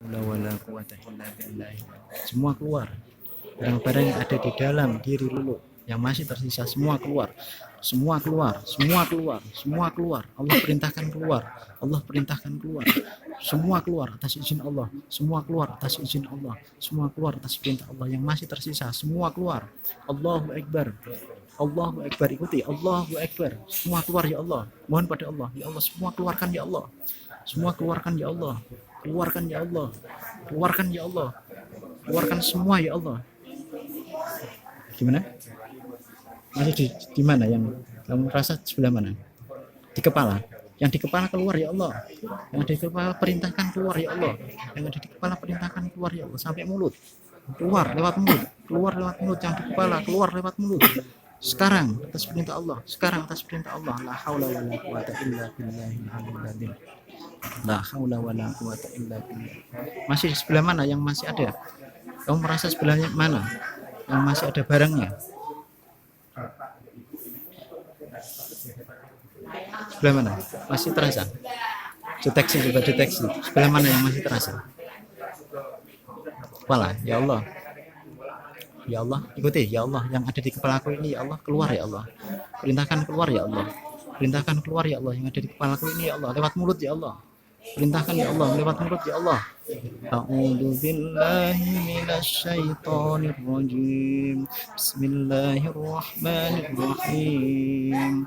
wala quwata illa billah. Semua keluar. Barang-barang yang ada di dalam diri Lulu yang masih tersisa semua keluar. Semua keluar, semua keluar, semua keluar. Allah perintahkan keluar. Allah perintahkan keluar. Semua keluar atas izin Allah. Semua keluar atas izin Allah. Semua keluar atas perintah Allah. Yang masih tersisa semua keluar. Allahu Akbar. Allahu Akbar, ikuti. Allahu Akbar. Semua keluar ya Allah. Mohon pada Allah. Ya Allah, semua keluarkan ya Allah. Semua keluarkan ya Allah. Keluarkan ya Allah. Keluarkan ya Allah. Keluarkan semua ya Allah. Gimana? Masih di mana yang kamu rasa sebelah mana? Di kepala. Yang di kepala keluar ya Allah. Yang di kepala perintahkan keluar ya Allah. Yang ada di kepala perintahkan keluar ya Allah sampai mulut. Keluar lewat mulut. Keluar lewat mulut yang di kepala, keluar lewat mulut. Sekarang atas perintah Allah. Sekarang atas perintah Allah. La haula wala quwata illa billahil aliyyil azim. La haula wala quwata illa billah. Masih di sebelah mana yang masih ada? Kamu merasa sebelahnya mana? Yang masih ada barangnya? Sebelah mana? Masih terasa? Deteksi, coba deteksi. Sebelah mana yang masih terasa? Kepala, ya Allah. Ya Allah, ikuti, ya Allah, yang ada di kepalaku ini, ya Allah, keluar ya Allah. Perintahkan keluar ya Allah. Perintahkan keluar ya Allah, yang ada di kepalaku ini ya Allah, lewat mulut ya Allah. Perintahkan ya Allah, lewat mulut ya Allah. A'udzu billahi minasyaitonir rajim. Bismillahirrahmanirrahim.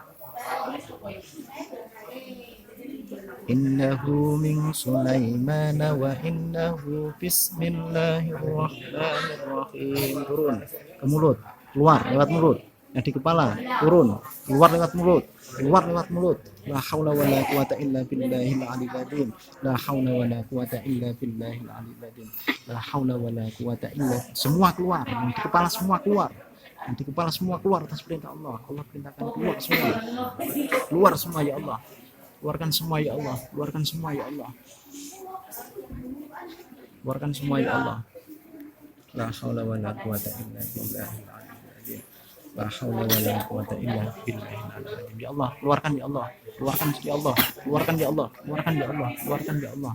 Innahu min Sulaimana wa innahu bismillahirrahmanirrahim. Turun ke mulut, keluar lewat mulut. Yang di kepala, turun, keluar lewat mulut, keluar lewat mulut. La haula wala quwata illa billahil aliyyil azim. La haula wala quwata illa billahil aliyyil azim. La haula wala quwata illa. Semua keluar, yang di kepala semua keluar. Yang di kepala semua keluar atas perintah Allah. Allah perintahkan keluar semua. Keluar semua ya Allah. Keluarkan semua ya Allah. Keluarkan semua ya Allah. Keluarkan semua ya Allah. La haula wala quwata illa billahil aliyyil azim. La haula wala quwata illa billahil aliyyil azim. Ya Allah, keluarkan ya Allah. Keluarkan ya Allah. Keluarkan ya Allah. Keluarkan ya Allah. Keluarkan ya Allah.